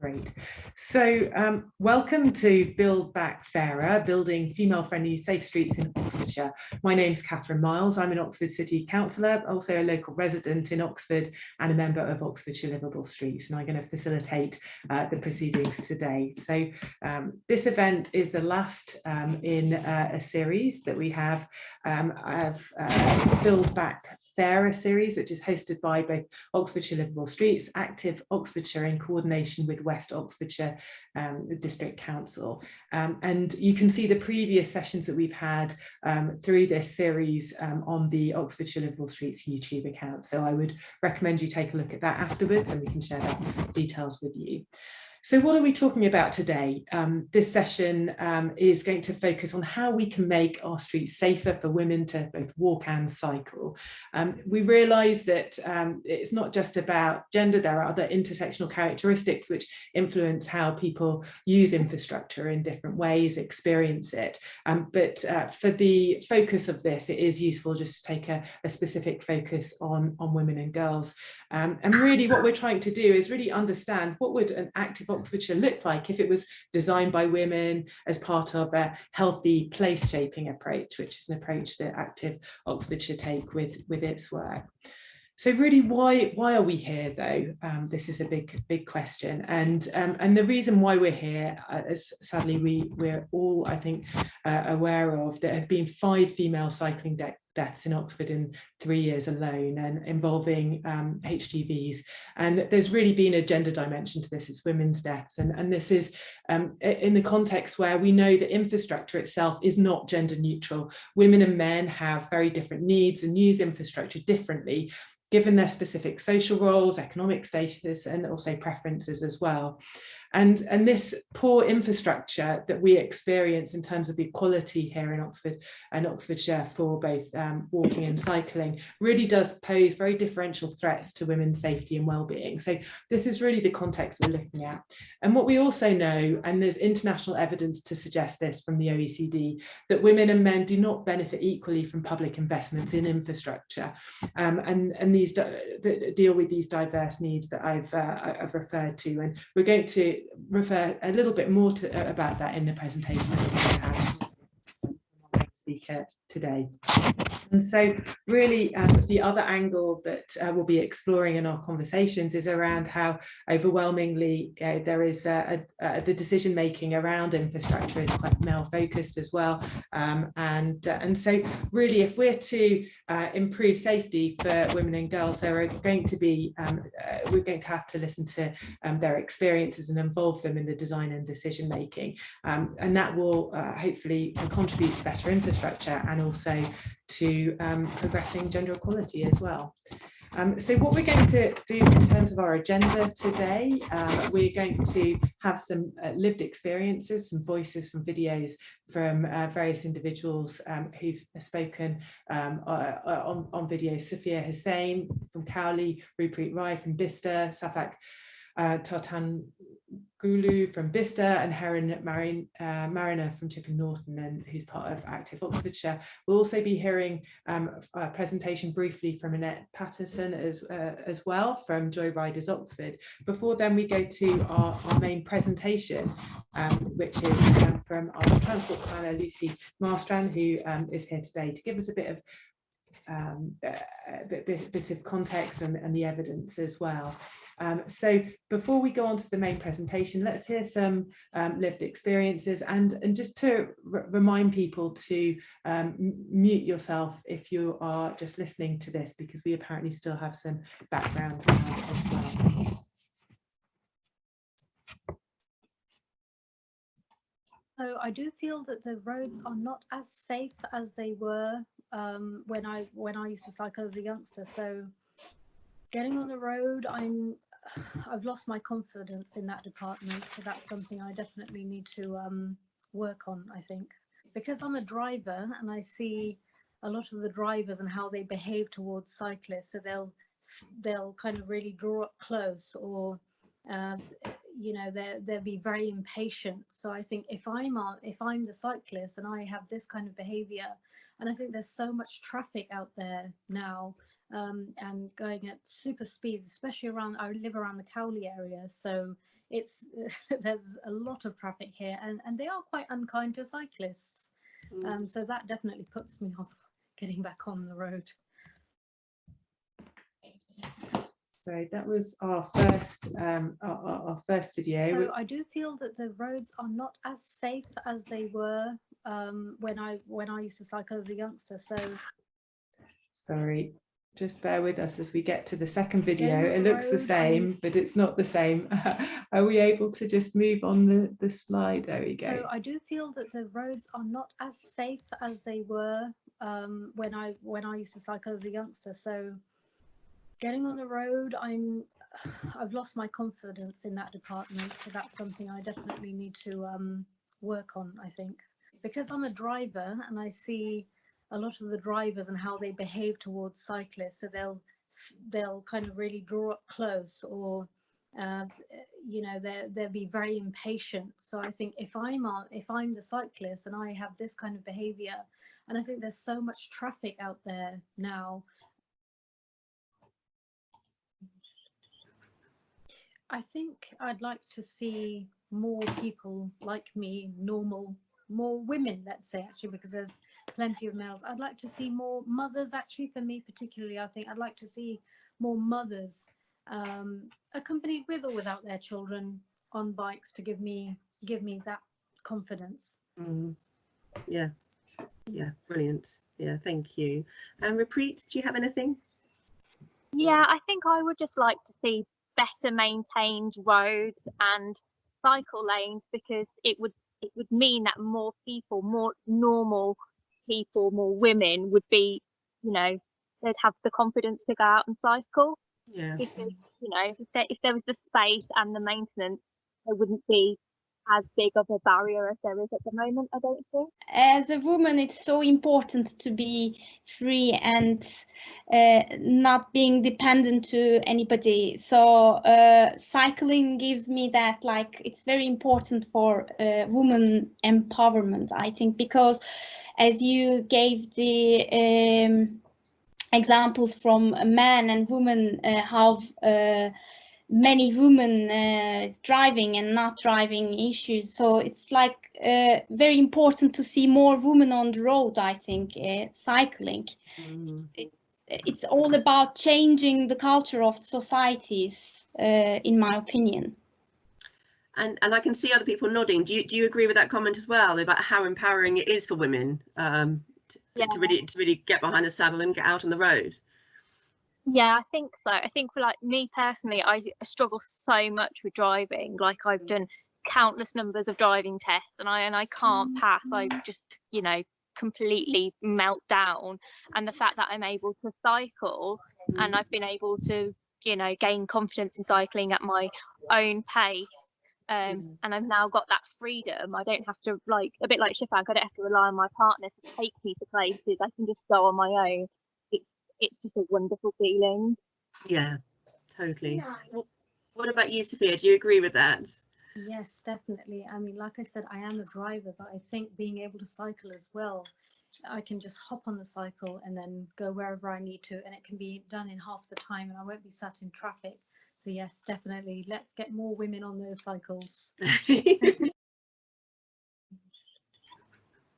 Great. So welcome to Build Back Fairer, Building Female-Friendly Safe Streets in Oxfordshire. My name's Catherine Miles. I'm an Oxford City Councillor, also a local resident in Oxford and a member of Oxfordshire Liveable Streets, and I'm going to facilitate the proceedings today. So this event is the last in a series that we have of Build Back Fairer series, which is hosted by both Oxfordshire Liveable Streets, Active Oxfordshire in coordination with West Oxfordshire District Council. And you can see the previous sessions that we've had through this series on the Oxfordshire Liveable Streets YouTube account. So I would recommend you take a look at that afterwards and we can share that details with you. So what are we talking about today? This session is going to focus on how we can make our streets safer for women to both walk and cycle. We realise that it's not just about gender, there are other intersectional characteristics which influence how people use infrastructure in different ways, experience it. But for the focus of this, it is useful just to take a specific focus on women and girls. And really what we're trying to do is really understand what would an active Oxfordshire look like if it was designed by women as part of a healthy place shaping approach, which is an approach that Active Oxfordshire take with its work. So really, why are we here though? This is a big question, and the reason why we're here, as sadly we're all, I think, aware of, there have been 5 female cycling deaths in Oxford in 3 years alone, and involving HGVs. And there's really been a gender dimension to this. It's women's deaths, and this is in the context where we know that infrastructure itself is not gender neutral. Women and men have very different needs and use infrastructure differently, given their specific social roles, economic status, and also preferences as well. And this poor infrastructure that we experience in terms of the equality here in Oxford and Oxfordshire for both walking and cycling really does pose very differential threats to women's safety and well-being. So this is really the context we're looking at. And what we also know, and there's international evidence to suggest this from the OECD, that women and men do not benefit equally from public investments in infrastructure. And these deal with these diverse needs that I've referred to. And we're going to refer a little bit more about that in the presentation that we're going to have from our speaker today. And so really the other angle that we'll be exploring in our conversations is around how overwhelmingly there is the decision making around infrastructure is quite male focused as well, and so really if we're to improve safety for women and girls, there are going to be we're going to have to listen to their experiences and involve them in the design and decision making, and that will hopefully contribute to better infrastructure and also to progressing gender equality as well. So what we're going to do in terms of our agenda today, we're going to have some lived experiences, some voices from videos from various individuals who've spoken on video. Sophia Hussain from Cowley, Ruppreet Rai from Bicester, Safak Tartan Gulu from Bicester, and Heron Mariner from Chipping Norton, and who's part of Active Oxfordshire. We'll also be hearing a presentation briefly from Annette Patterson as well from Joyriders Oxford. Before then, we go to our main presentation, which is from our transport planner Lucy Marstrand, who is here today to give us a bit of bit of context and the evidence as well. So before we go on to the main presentation, let's hear some lived experiences, and just to remind people to mute yourself if you are just listening to this, because we apparently still have some background sound as well. So I do feel that the roads are not as safe as they were when I used to cycle as a youngster. So getting on the road, I've lost my confidence in that department. So that's something I definitely need to work on, I think. Because I'm a driver and I see a lot of the drivers and how they behave towards cyclists. So they'll kind of really draw up close, or you know, they'll be very impatient. So I think if I'm the cyclist and I have this kind of behavior, and I think there's so much traffic out there now, and going at super speeds, especially around, I live around the Cowley area, so it's there's a lot of traffic here, and they are quite unkind to cyclists. So that definitely puts me off getting back on the road. So that was our first video. So I do feel that the roads are not as safe as they were when I used to cycle as a youngster. So sorry, just bear with us as we get to the second video. Getting on It the looks the road, same, but it's not the same. Are we able to just move on the slide? There we go. So I do feel that the roads are not as safe as they were when I used to cycle as a youngster. So getting on the road, I've lost my confidence in that department. So that's something I definitely need to work on, I think. Because I'm a driver and I see a lot of the drivers and how they behave towards cyclists. So they'll kind of really draw up close, or you know, they'll be very impatient. So I think if I'm the cyclist and I have this kind of behavior, and I think there's so much traffic out there now, I think I'd like to see more people like me, normal, more women, let's say, actually, because there's plenty of males. I'd like to see more mothers, actually, for me particularly. I think I'd like to see more mothers accompanied with or without their children on bikes to give me that confidence. Yeah, brilliant. Yeah, thank you. And Repreet, do you have anything? Yeah, I think I would just like to see better maintained roads and cycle lanes, because it would mean that more people, more normal people, more women would be, you know, they'd have the confidence to go out and cycle. Yeah. Because, you know, if there was the space and the maintenance, there wouldn't be as big of a barrier as there is at the moment, I don't think. As a woman, it's so important to be free and not being dependent to anybody. So cycling gives me that, like, it's very important for women empowerment, I think, because as you gave the examples from men and women, how many women driving and not driving issues. So it's like very important to see more women on the road, I think, cycling. It's all about changing the culture of societies, in my opinion. And I can see other people nodding. Do you agree with that comment as well, about how empowering it is for women to really get behind the saddle and get out on the road? Yeah, I think so. I think for, like, me personally, I struggle so much with driving. Like, I've done countless numbers of driving tests and I can't pass. I just, you know, completely melt down. And the fact that I'm able to cycle and I've been able to, you know, gain confidence in cycling at my own pace, and I've now got that freedom. I don't have to, like, a bit like Sheffield, I don't have to rely on my partner to take me to places. I can just go on my own. It's just a wonderful feeling. Yeah, totally. Yeah. What about you, Sophia? Do you agree with that? Yes, definitely. I mean, like I said, I am a driver, but I think being able to cycle as well, I can just hop on the cycle and then go wherever I need to, and it can be done in half the time and I won't be sat in traffic. So yes, definitely, let's get more women on those cycles.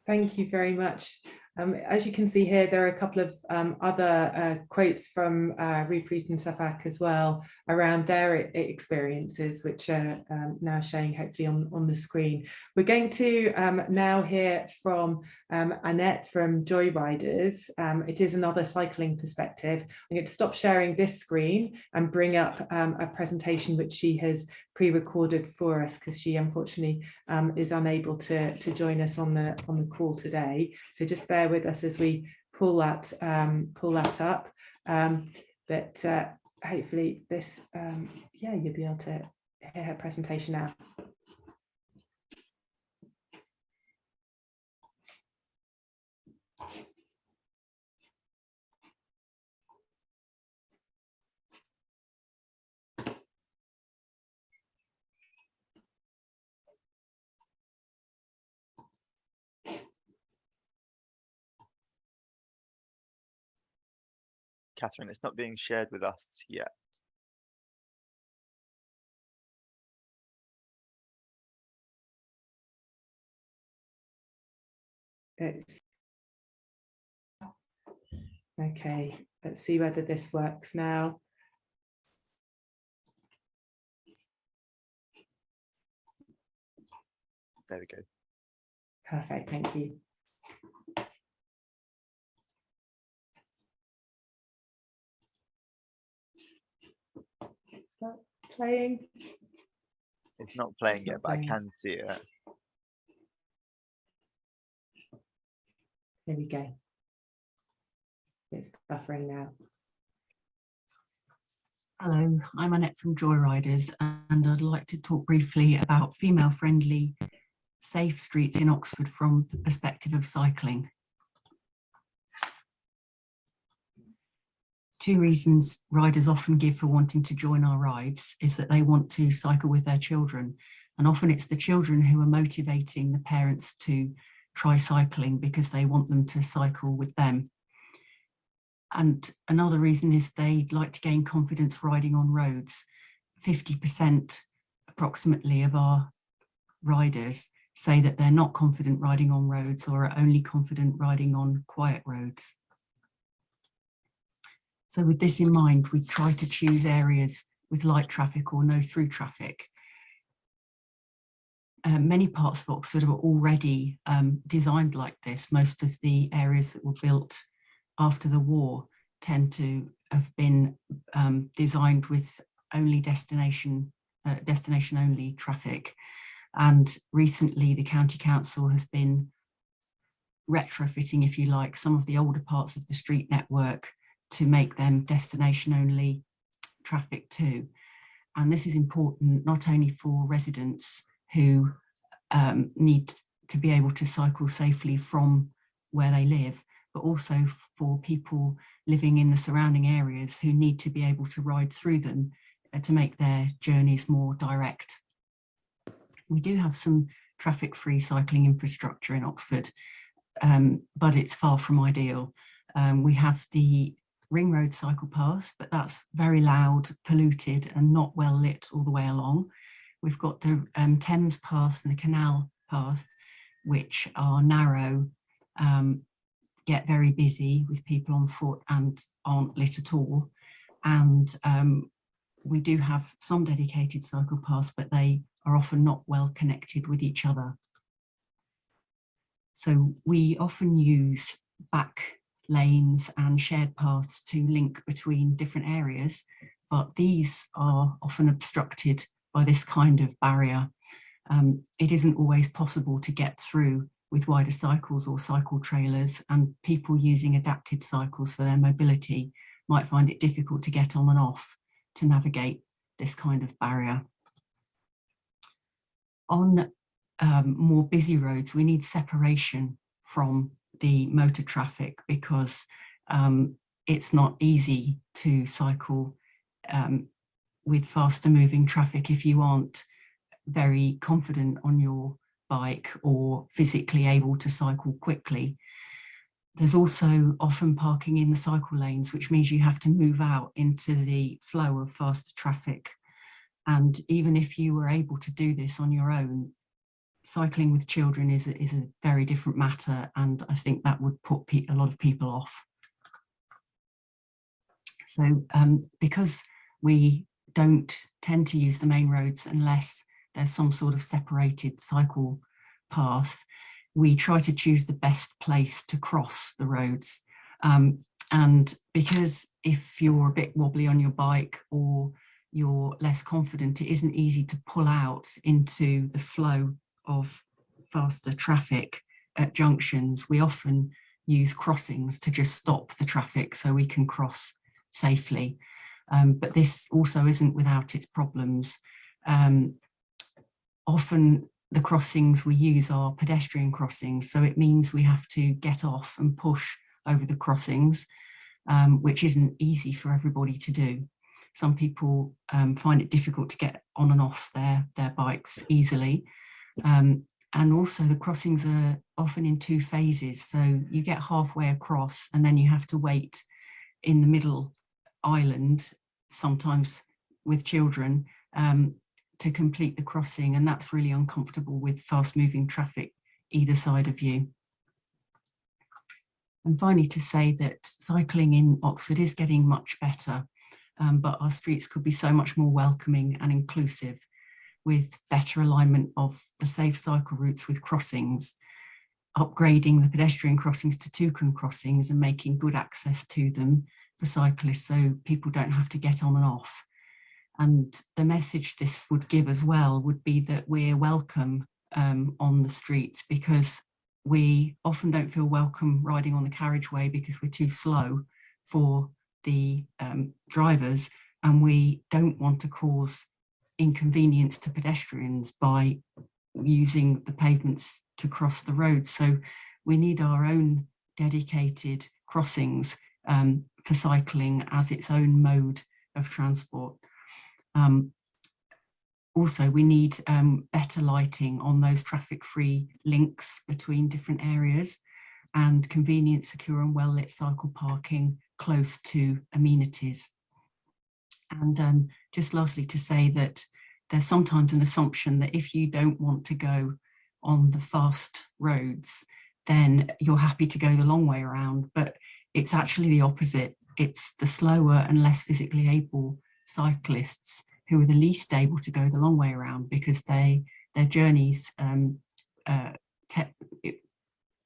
Thank you very much. As you can see here, there are a couple of other quotes from Repreet and Safak as well around their experiences, which are now showing hopefully on the screen. We're going to now hear from Annette from Joyriders. It is another cycling perspective. I'm going to stop sharing this screen and bring up a presentation which she has pre-recorded for us, because she unfortunately is unable to join us on the call today. So just bear with us as we pull that up. But hopefully this, yeah, you'll be able to hear her presentation now. Catherine, it's not being shared with us yet. It's okay. Let's see whether this works now. There we go. Perfect, thank you. Is that playing? It's not playing It's yet, not but playing. I can see it. There we go. It's buffering now. Hello, I'm Annette from Joyriders, and I'd like to talk briefly about female-friendly, safe streets in Oxford from the perspective of cycling. Two reasons riders often give for wanting to join our rides is that they want to cycle with their children, and often it's the children who are motivating the parents to try cycling because they want them to cycle with them. And another reason is they'd like to gain confidence riding on roads. 50% approximately of our riders say that they're not confident riding on roads or are only confident riding on quiet roads. So with this in mind, we try to choose areas with light traffic or no through traffic. Many parts of Oxford are already designed like this. Most of the areas that were built after the war tend to have been designed with only destination only traffic. And recently the County Council has been retrofitting, if you like, some of the older parts of the street network to make them destination only traffic too. And this is important not only for residents who need to be able to cycle safely from where they live, but also for people living in the surrounding areas who need to be able to ride through them to make their journeys more direct. We do have some traffic-free cycling infrastructure in Oxford, but it's far from ideal. We have the ring road cycle path, but that's very loud, polluted and not well lit all the way along. We've got the Thames path and the canal path, which are narrow, get very busy with people on foot and aren't lit at all. And we do have some dedicated cycle paths, but they are often not well connected with each other. So we often use back lanes and shared paths to link between different areas, but these are often obstructed by this kind of barrier. It isn't always possible to get through with wider cycles or cycle trailers, and people using adapted cycles for their mobility might find it difficult to get on and off to navigate this kind of barrier. On more busy roads, we need separation from the motor traffic because it's not easy to cycle with faster moving traffic if you aren't very confident on your bike or physically able to cycle quickly. There's also often parking in the cycle lanes, which means you have to move out into the flow of faster traffic. And even if you were able to do this on your own, cycling with children is a very different matter, and I think that would put a lot of people off. So because we don't tend to use the main roads unless there's some sort of separated cycle path, we try to choose the best place to cross the roads. And because if you're a bit wobbly on your bike or you're less confident, it isn't easy to pull out into the flow of faster traffic at junctions. We often use crossings to just stop the traffic so we can cross safely. But this also isn't without its problems. Often the crossings we use are pedestrian crossings, so it means we have to get off and push over the crossings, which isn't easy for everybody to do. Some people find it difficult to get on and off their bikes easily. And also the crossings are often in two phases, so you get halfway across and then you have to wait in the middle island, sometimes with children, to complete the crossing, and that's really uncomfortable with fast moving traffic either side of you. And finally, to say that cycling in Oxford is getting much better, but our streets could be so much more welcoming and inclusive, with better alignment of the safe cycle routes with crossings, upgrading the pedestrian crossings to toucan crossings and making good access to them for cyclists so people don't have to get on and off. And the message this would give as well would be that we're welcome on the streets, because we often don't feel welcome riding on the carriageway because we're too slow for the drivers, and we don't want to cause inconvenience to pedestrians by using the pavements to cross the road. So we need our own dedicated crossings for cycling as its own mode of transport. Also, we need better lighting on those traffic-free links between different areas, and convenient, secure and well-lit cycle parking close to amenities. And just lastly, to say that there's sometimes an assumption that if you don't want to go on the fast roads, then you're happy to go the long way around, but it's actually the opposite. It's the slower and less physically able cyclists who are the least able to go the long way around, because their journeys it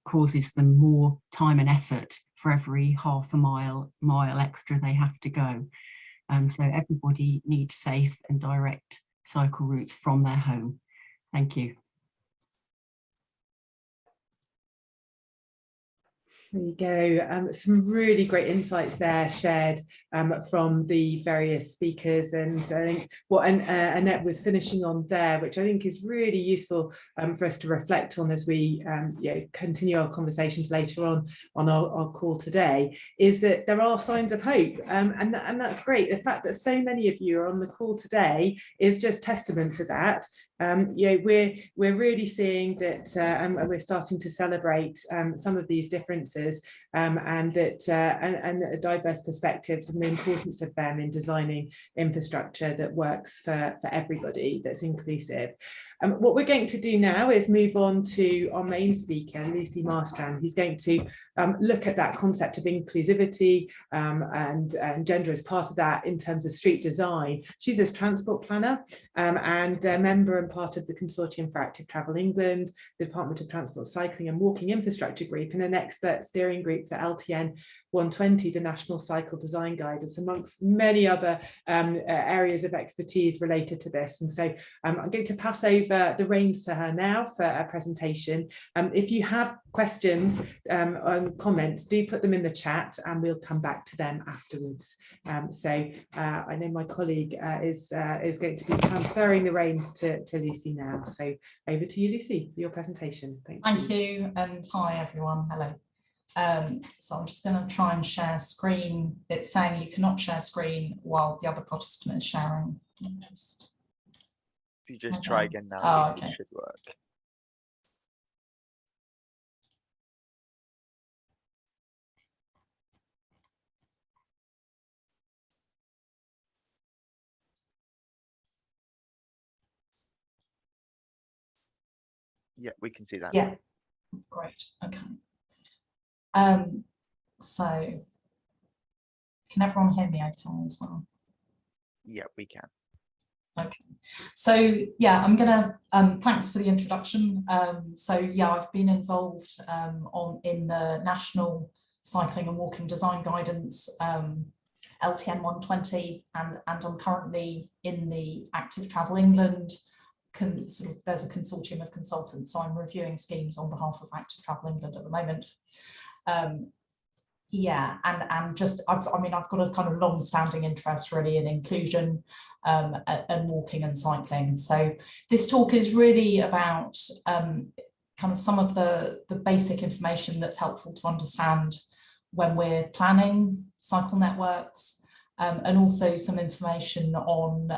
causes them more time and effort for every half a mile extra they have to go. So everybody needs safe and direct cycle routes from their home. Thank you. There you go. Some really great insights there shared from the various speakers, and I think what Annette was finishing on there, which I think is really useful for us to reflect on as we continue our conversations later on our call today, is that there are signs of hope, and that's great. The fact that so many of you are on the call today is just testament to that. We're really seeing that, and we're starting to celebrate some of these differences, and that and diverse perspectives, and the importance of them in designing infrastructure that works for everybody, that's inclusive. What we're going to do now is move on to our main speaker, Lucy Marstrand, who's going to look at that concept of inclusivity and gender as part of that in terms of street design. She's a transport planner and a member and part of the Consortium for Active Travel England, the Department of Transport, Cycling and Walking Infrastructure Group, and an expert steering group for LTN 120, the National Cycle Design Guidance, amongst many other areas of expertise related to this. And so I'm going to pass over the reins to her now for a presentation. If you have questions and comments, do put them in the chat and we'll come back to them afterwards. I know my colleague is going to be transferring the reins to Lucy now. So over to you, Lucy, for your presentation. Thank you, and hi everyone. Hello. So I'm just going to try and share screen. It's saying you cannot share screen while the other participant is sharing. If you just try again now, okay. It should work. Yeah, we can see that. Yeah, great. Okay. So can everyone hear me okay as well? Yeah, we can. Okay, so yeah, I'm gonna thanks for the introduction. So yeah, I've been involved in the National Cycling and Walking Design Guidance, LTN 120, and I'm currently in the Active Travel England. There's a consortium of consultants, so I'm reviewing schemes on behalf of Active Travel England at the moment. Yeah, and just I've got a kind of long-standing interest really in inclusion and walking and cycling. So this talk is really about kind of some of the basic information that's helpful to understand when we're planning cycle networks, and also some information on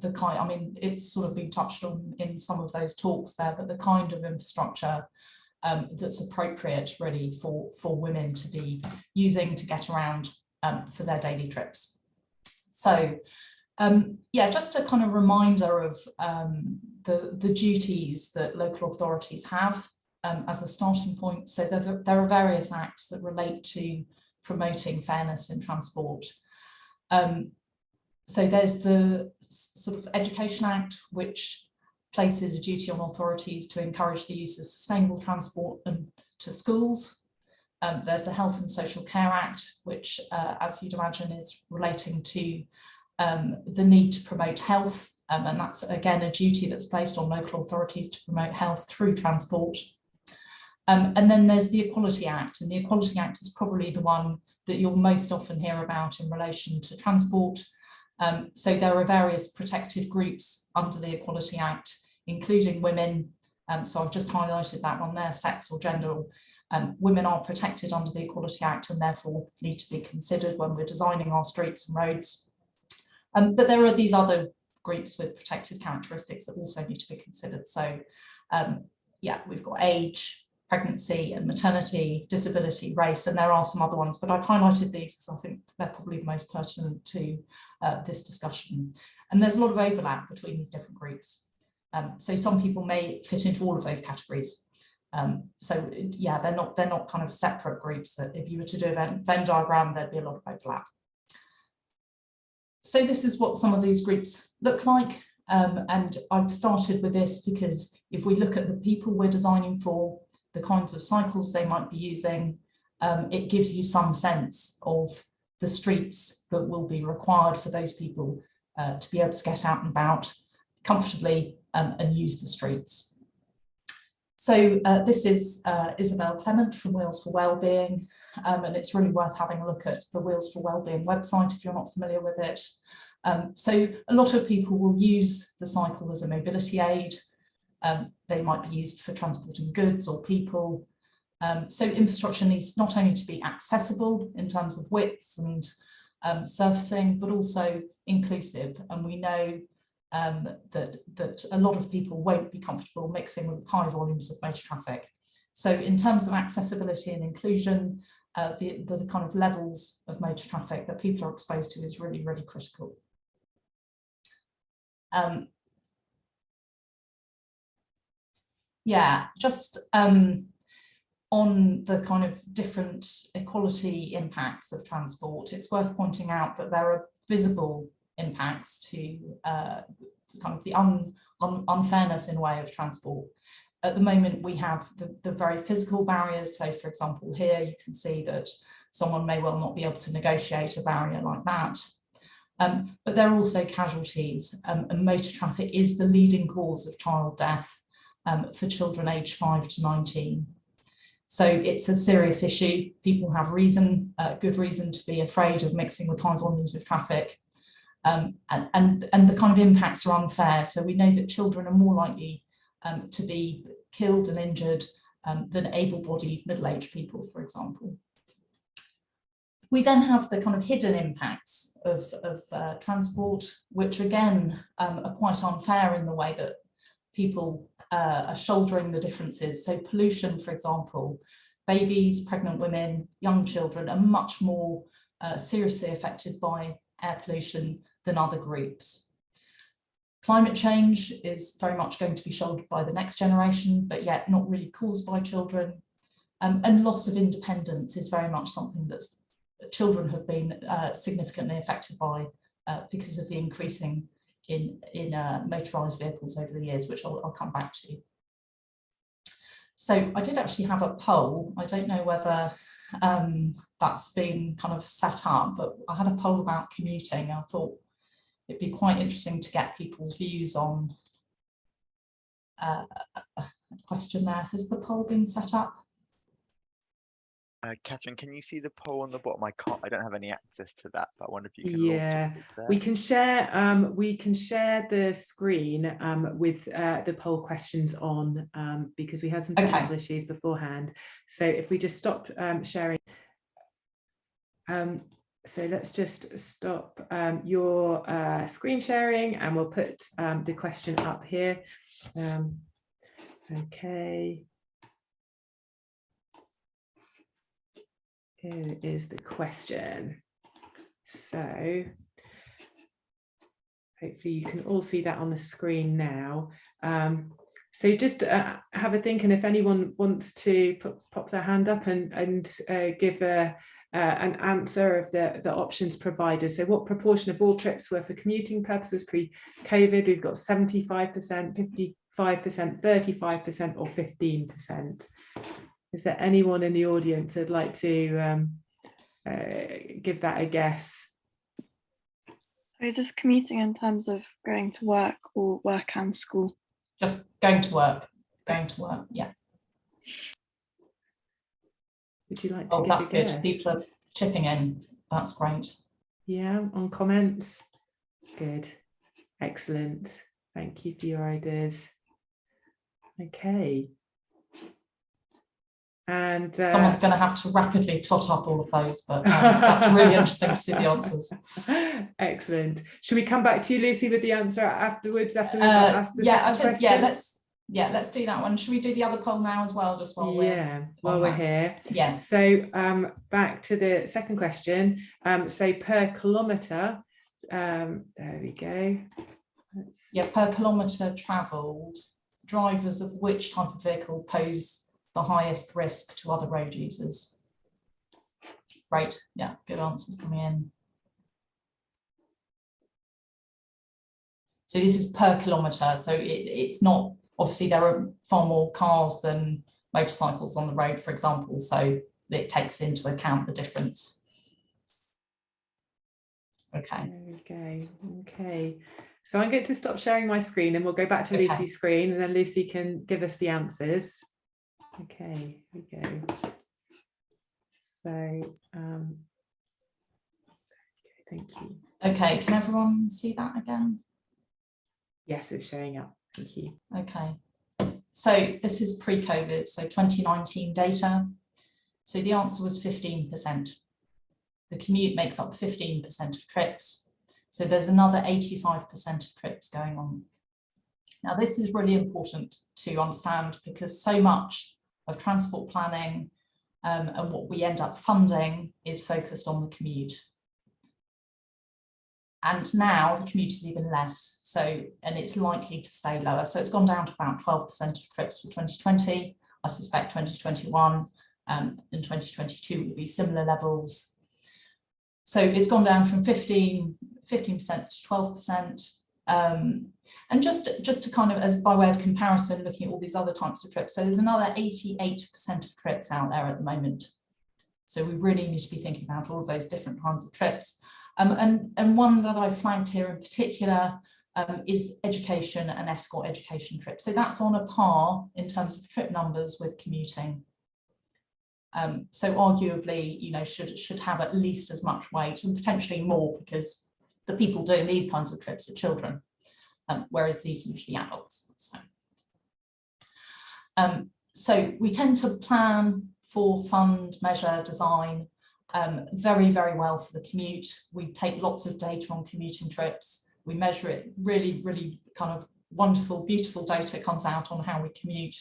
the kind, it's sort of been touched on in some of those talks there, but the kind of infrastructure that's appropriate really for women to be using to get around for their daily trips. So yeah, just a kind of reminder of the duties that local authorities have as a starting point. So there are various acts that relate to promoting fairness in transport. So there's the sort of Education Act, which places a duty on authorities to encourage the use of sustainable transport and to schools. There's the Health and Social Care Act, which, as you'd imagine, is relating to the need to promote health. And that's, again, a duty that's placed on local authorities to promote health through transport. And then there's the Equality Act, and the Equality Act is probably the one that you'll most often hear about in relation to transport. So there are various protected groups under the Equality Act, including women. So I've just highlighted that one there, sex or gender. Women are protected under the Equality Act and therefore need to be considered when we're designing our streets and roads. But there are these other groups with protected characteristics that also need to be considered. So yeah, we've got age, pregnancy and maternity, disability, race, and there are some other ones, but I've highlighted these because I think they're probably the most pertinent to this discussion. And there's a lot of overlap between these different groups. So some people may fit into all of those categories. So yeah, they're not kind of separate groups. That if you were to do a Venn diagram, there'd be a lot of overlap. So this is what some of these groups look like. And I've started with this because if we look at the people we're designing for, the kinds of cycles they might be using, it gives you some sense of the streets that will be required for those people to be able to get out and about comfortably and use the streets. So this is Isabel Clement from Wheels for Wellbeing, and it's really worth having a look at the Wheels for Wellbeing website if you're not familiar with it. So a lot of people will use the cycle as a mobility aid. They might be used for transporting goods or people. So infrastructure needs not only to be accessible in terms of widths and surfacing, but also inclusive. And we know that a lot of people won't be comfortable mixing with high volumes of motor traffic. So in terms of accessibility and inclusion, the kind of levels of motor traffic that people are exposed to is really, really critical. Yeah, just on the kind of different equality impacts of transport, it's worth pointing out that there are visible impacts to kind of the unfairness in a way of transport. At the moment, we have the very physical barriers. So, for example, here you can see that someone may well not be able to negotiate a barrier like that. But there are also casualties, and motor traffic is the leading cause of child death for children aged 5 to 19. So it's a serious issue. People have reason, good reason to be afraid of mixing with high volumes of traffic. And the kind of impacts are unfair. So we know that children are more likely to be killed and injured than able-bodied middle-aged people, for example. We then have the kind of hidden impacts of transport, which again are quite unfair in the way that people are shouldering the differences. So pollution, for example, babies, pregnant women, young children are much more seriously affected by air pollution than other groups. Climate change is very much going to be shouldered by the next generation, but yet not really caused by children. And loss of independence is very much something that children have been significantly affected by because of the increasing in motorised vehicles over the years, which I'll come back to. So I did actually have a poll. I don't know whether that's been kind of set up, but I had a poll about commuting. I thought it'd be quite interesting to get people's views on a question there. Has the poll been set up? Catherine, can you see the poll on the bottom? I don't have any access to that, but I wonder if you can. Yeah, we can share the screen with the poll questions on because we had some technical issues beforehand. So if we just stop sharing. So let's just stop your screen sharing and we'll put the question up here. Okay. Here is the question. So hopefully you can all see that on the screen now. So just have a think, and if anyone wants to pop their hand up and give an answer of the options provided. So what proportion of all trips were for commuting purposes pre-COVID? We've got 75%, 55%, 35% or 15%. Is there anyone in the audience who'd like to give that a guess? Is this commuting in terms of going to work or work and school? Just going to work, yeah. Would you like to Oh, give that's a good. guess? People are chipping in. That's great. Yeah, on comments. Good. Excellent. Thank you for your ideas. Okay. And someone's going to have to rapidly tot up all of those, but that's really interesting to see the answers. Excellent. Should we come back to you, Lucy, with the answer afterwards? After we've asked the second question? Let's do that one. Should we do the other poll now as well, just while we're here? Yeah. So back to the second question. So per kilometre, there we go. Per kilometre travelled, drivers of which type of vehicle pose the highest risk to other road users? Great, yeah, good answers coming in. So this is per kilometre, so it's not, obviously there are far more cars than motorcycles on the road, for example, so it takes into account the difference. Okay. Okay. So I'm going to stop sharing my screen and we'll go back to Lucy's screen, and then Lucy can give us the answers. Okay, here we go. So, thank you. Okay, can everyone see that again? Yes, it's showing up. Thank you. Okay, so this is pre-COVID, so 2019 data. So the answer was 15%. The commute makes up 15% of trips. So there's another 85% of trips going on. Now, this is really important to understand because so much of transport planning and what we end up funding is focused on the commute. And now the commute is even less, and it's likely to stay lower. So it's gone down to about 12% of trips for 2020. I suspect 2021 and 2022 will be similar levels. So it's gone down from 15% to 12%. And just to kind of, as by way of comparison, looking at all these other types of trips, so there's another 88% of trips out there at the moment. So we really need to be thinking about all of those different kinds of trips. And one that I flagged here in particular is education and escort education trips. So that's on a par in terms of trip numbers with commuting. So arguably, you know, should have at least as much weight and potentially more, because the people doing these kinds of trips are children. Whereas these are usually adults. So we tend to plan for, fund, measure, design very, very well for the commute. We take lots of data on commuting trips. We measure it, really, really kind of wonderful, beautiful data comes out on how we commute,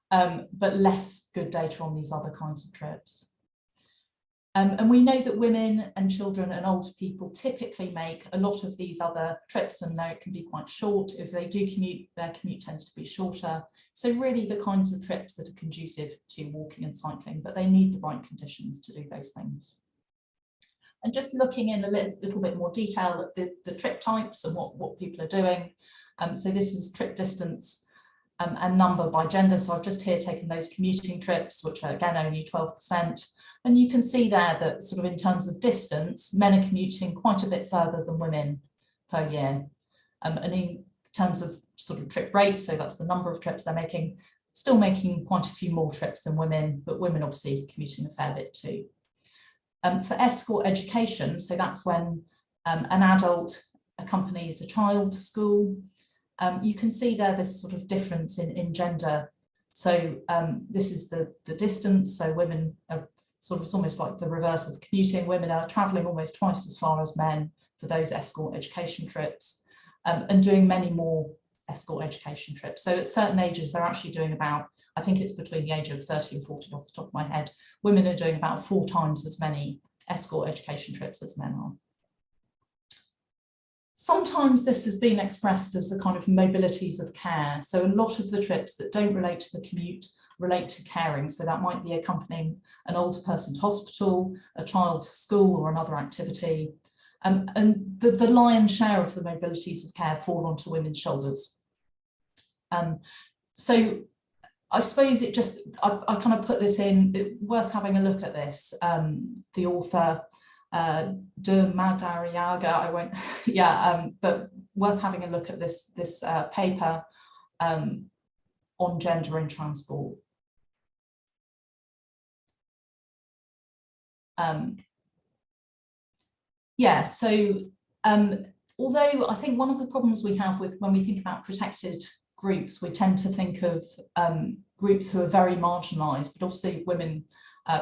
but less good data on these other kinds of trips. And we know that women and children and older people typically make a lot of these other trips, and though it can be quite short, if they do commute, their commute tends to be shorter. So really the kinds of trips that are conducive to walking and cycling, but they need the right conditions to do those things. And just looking in a little bit more detail at the trip types and what people are doing. So this is trip distance and number by gender. So I've just here taken those commuting trips, which are again only 12%. And you can see there that sort of in terms of distance, men are commuting quite a bit further than women per year. And in terms of sort of trip rates, so that's the number of trips they're making, still making quite a few more trips than women, but women obviously commuting a fair bit too. For escort education, so that's when an adult accompanies a child to school, you can see there this sort of difference in gender. So this is the distance, so women are sort of, it's almost like the reverse of commuting. Women are travelling almost twice as far as men for those escort education trips, and doing many more escort education trips. So at certain ages, they're actually doing about, I think it's between the age of 30 and 40 off the top of my head, women are doing about 4 times as many escort education trips as men are. Sometimes this has been expressed as the kind of mobilities of care. So a lot of the trips that don't relate to the commute relate to caring. So that might be accompanying an older person to hospital, a child to school, or another activity. And the lion's share of the mobilities of care fall onto women's shoulders. So I suppose it just, I kind of put this in, worth having a look at this. The author, De Madariaga, I won't, but worth having a look at this paper on gender in transport. Although I think one of the problems we have with when we think about protected groups, we tend to think of groups who are very marginalised, but obviously women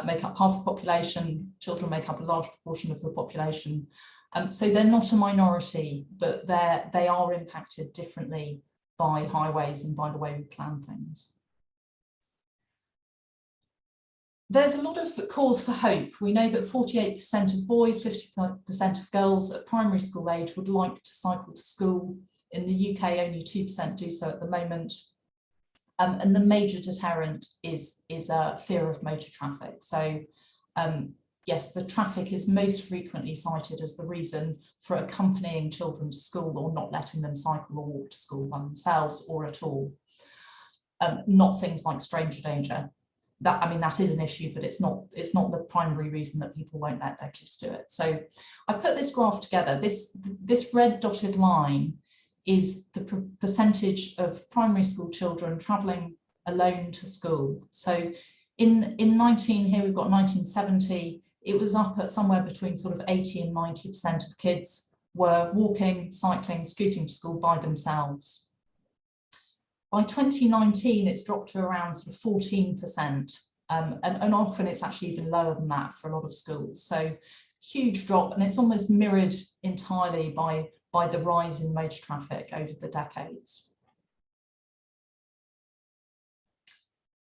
make up half the population, children make up a large proportion of the population. So they're not a minority, but they are impacted differently by highways and by the way we plan things. There's a lot of cause for hope. We know that 48% of boys, 50% of girls at primary school age would like to cycle to school. In the UK, only 2% do so at the moment. And the major deterrent is fear of motor traffic. So yes, the traffic is most frequently cited as the reason for accompanying children to school or not letting them cycle or walk to school by themselves or at all. Not things like stranger danger. That is an issue, but it's not the primary reason that people won't let their kids do it. So I put this graph together. This red dotted line is the percentage of primary school children travelling alone to school. So in here we've got 1970, it was up at somewhere between sort of 80 and 90% of kids were walking, cycling, scooting to school by themselves. By 2019, it's dropped to around sort of 14%, and often it's actually even lower than that for a lot of schools. So huge drop, and it's almost mirrored entirely by the rise in motor traffic over the decades.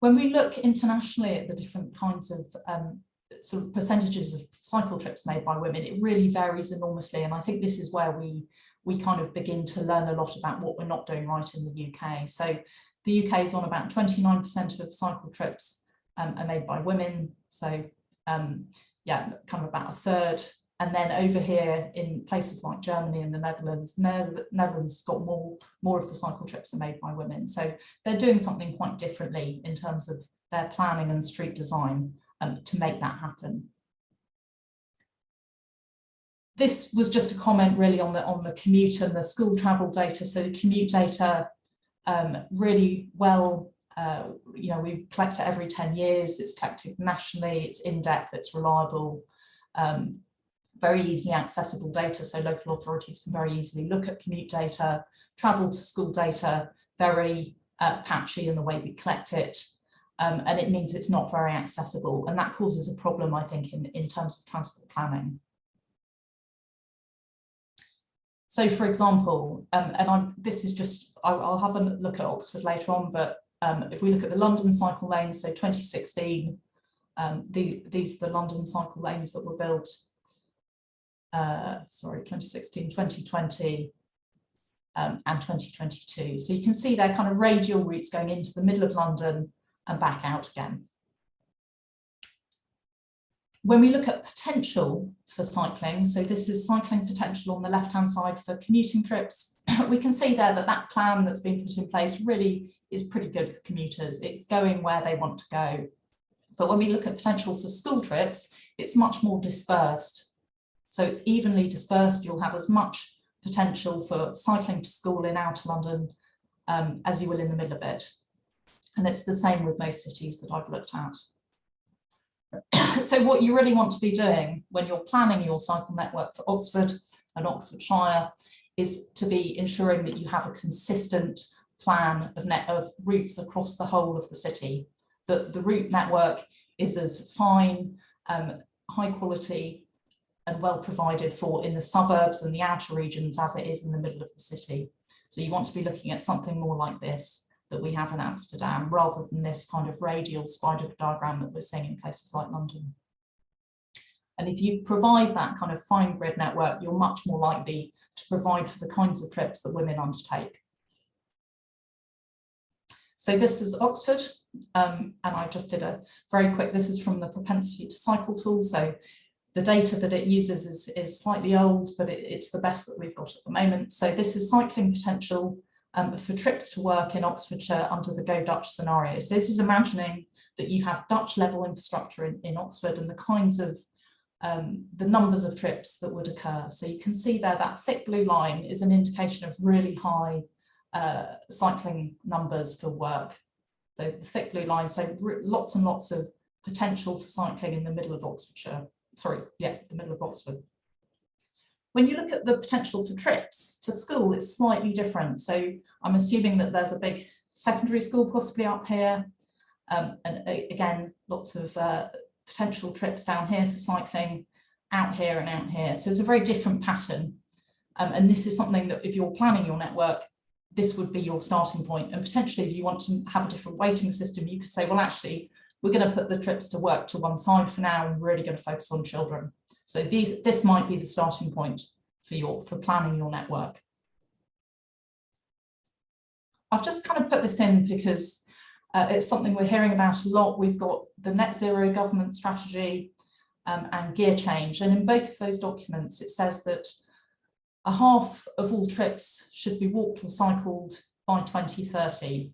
When we look internationally at the different kinds of sort of percentages of cycle trips made by women, it really varies enormously, and I think this is where we kind of begin to learn a lot about what we're not doing right in the UK. So the UK is on about 29% of cycle trips are made by women. So kind of about a third. And then over here in places like Germany and the Netherlands, Netherlands has got more of the cycle trips are made by women. So they're doing something quite differently in terms of their planning and street design to make that happen. This was just a comment really on the commute and the school travel data. So the commute data really well, we collect it every 10 years. It's collected nationally, it's in-depth, it's reliable, very easily accessible data. So local authorities can very easily look at commute data, travel to school data, very patchy in the way we collect it. And it means it's not very accessible. And that causes a problem, I think, in terms of transport planning. So, for example, this is just, I'll have a look at Oxford later on, but if we look at the London cycle lanes, so 2016, these are the London cycle lanes that were built, 2016, 2020, and 2022. So you can see they're kind of radial routes going into the middle of London and back out again. When we look at potential for cycling, so this is cycling potential on the left-hand side for commuting trips, we can see there that plan that's been put in place really is pretty good for commuters. It's going where they want to go. But when we look at potential for school trips, it's much more dispersed. So it's evenly dispersed. You'll have as much potential for cycling to school in outer London as you will in the middle of it. And it's the same with most cities that I've looked at. So what you really want to be doing when you're planning your cycle network for Oxford and Oxfordshire is to be ensuring that you have a consistent plan of routes across the whole of the city. The route network is as fine, high quality and well provided for in the suburbs and the outer regions as it is in the middle of the city. So you want to be looking at something more like this that we have in Amsterdam, rather than this kind of radial spider diagram that we're seeing in places like London. And if you provide that kind of fine grid network, you're much more likely to provide for the kinds of trips that women undertake. So this is Oxford, and I just did a very quick, this is from the propensity to cycle tool. So the data that it uses is slightly old, but it's the best that we've got at the moment. So this is cycling potential for trips to work in Oxfordshire under the Go Dutch scenario. So this is imagining that you have Dutch level infrastructure in Oxford and the kinds of the numbers of trips that would occur. So you can see there that thick blue line is an indication of really high cycling numbers for work. So the thick blue line, so lots and lots of potential for cycling in the middle of Oxfordshire. Sorry, yeah, the middle of Oxford. When you look at the potential for trips to school, it's slightly different. So I'm assuming that there's a big secondary school possibly up here. And again, lots of potential trips down here for cycling, out here and out here. So it's a very different pattern. And this is something that if you're planning your network, this would be your starting point. And potentially if you want to have a different weighting system, you could say, well, actually, we're going to put the trips to work to one side for now, and we're really going to focus on children. So this might be the starting point for planning your network. I've just kind of put this in because it's something we're hearing about a lot. We've got the net zero government strategy and gear change. And in both of those documents, it says that a half of all trips should be walked or cycled by 2030.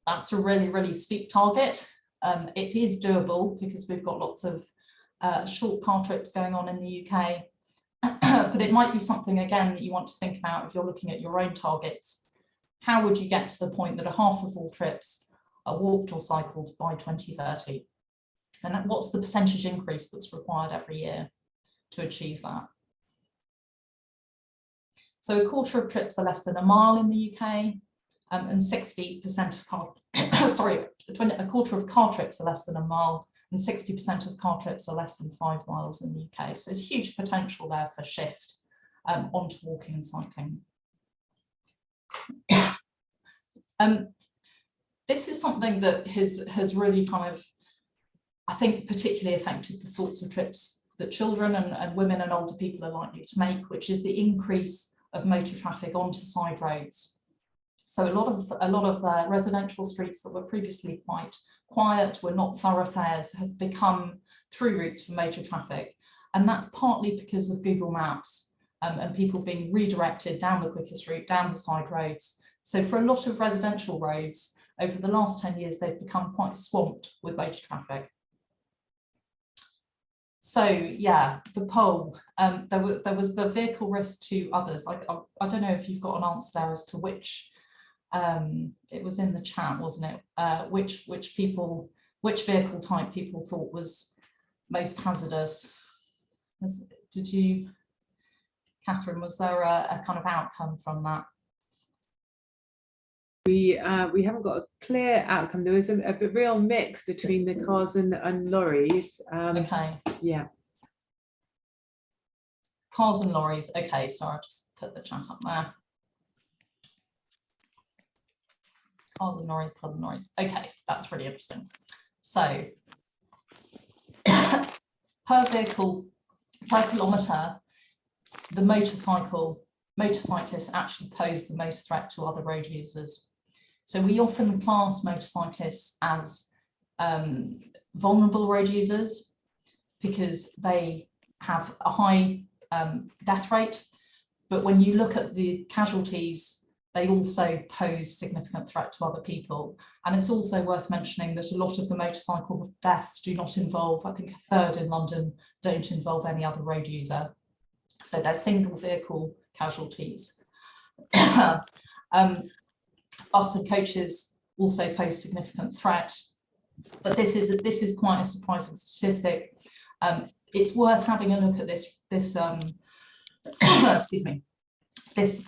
That's a really, really steep target. It is doable because we've got lots of short car trips going on in the UK, but it might be something again that you want to think about if you're looking at your own targets. How would you get to the point that a half of all trips are walked or cycled by 2030? And what's the percentage increase that's required every year to achieve that? So a quarter of trips are less than a mile in the UK, and 60% of car, sorry, a quarter of car trips are less than a mile, and 60% of car trips are less than 5 miles in the UK. So there's huge potential there for shift onto walking and cycling. This is something that has really kind of, I think, particularly affected the sorts of trips that children and women and older people are likely to make, which is the increase of motor traffic onto side roads. So a lot of residential streets that were previously quite quiet, were not thoroughfares, have become through routes for motor traffic. And that's partly because of Google Maps and people being redirected down the quickest route, down the side roads. So for a lot of residential roads, over the last 10 years, they've become quite swamped with motor traffic. So yeah, the poll, there was the vehicle risk to others. I don't know if you've got an answer there as to which, it was in the chat, wasn't it? Which vehicle type people thought was most hazardous? Did you, Catherine, was there a kind of outcome from that? We haven't got a clear outcome. There was a real mix between the cars and lorries. Okay. Yeah. Cars and lorries. Okay, so I'll just put the chat up there. Cars and lorries, cars and lorries. Okay, that's really interesting. So per vehicle, per kilometre, the motorcyclists actually pose the most threat to other road users. So we often class motorcyclists as vulnerable road users because they have a high death rate, but when you look at the casualties, they also pose significant threat to other people. And it's also worth mentioning that a lot of the motorcycle deaths do not involve, I think a third in London don't involve any other road user. So they're single vehicle casualties. Bus and coaches also pose significant threat, but this is quite a surprising statistic. It's worth having a look at this excuse me, this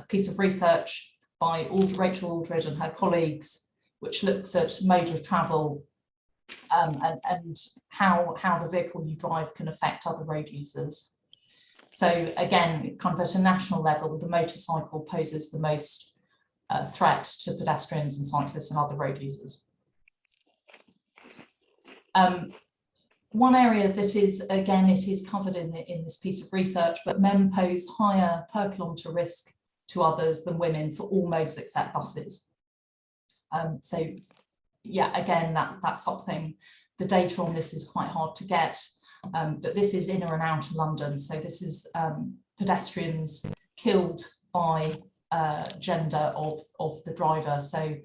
piece of research by Rachel Aldred and her colleagues, which looks at mode of travel and how the vehicle you drive can affect other road users. So again, kind of at a national level, the motorcycle poses the most threat to pedestrians and cyclists and other road users. One area that is, again, it is covered in this piece of research, but men pose higher per kilometre risk to others than women for all modes except buses. So yeah, again, that's something, the data on this is quite hard to get, but this is inner and outer London. So this is pedestrians killed by gender of the driver. So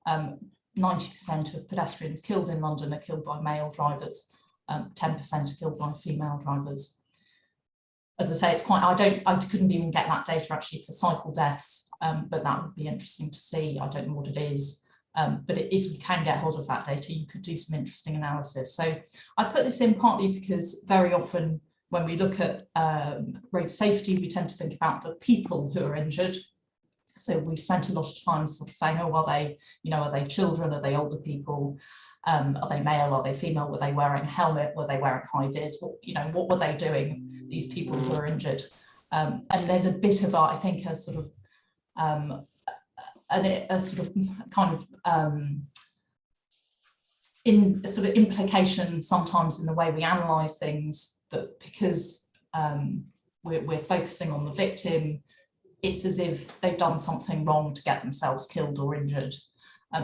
90% of pedestrians killed in London are killed by male drivers. 10% are killed by female drivers. As I say, it's quite, I couldn't even get that data actually for cycle deaths, but that would be interesting to see. I don't know what it is, but if you can get hold of that data, you could do some interesting analysis. So I put this in partly because very often when we look at road safety, we tend to think about the people who are injured. So we've spent a lot of time sort of saying, oh, well, are they children? Are they older people? Are they male? Are they female? Were they wearing a helmet? Were they wearing high vis? What were they doing, these people who are injured? And there's a bit of, I think, a sort of implication sometimes in the way we analyse things, that because we're focusing on the victim, it's as if they've done something wrong to get themselves killed or injured.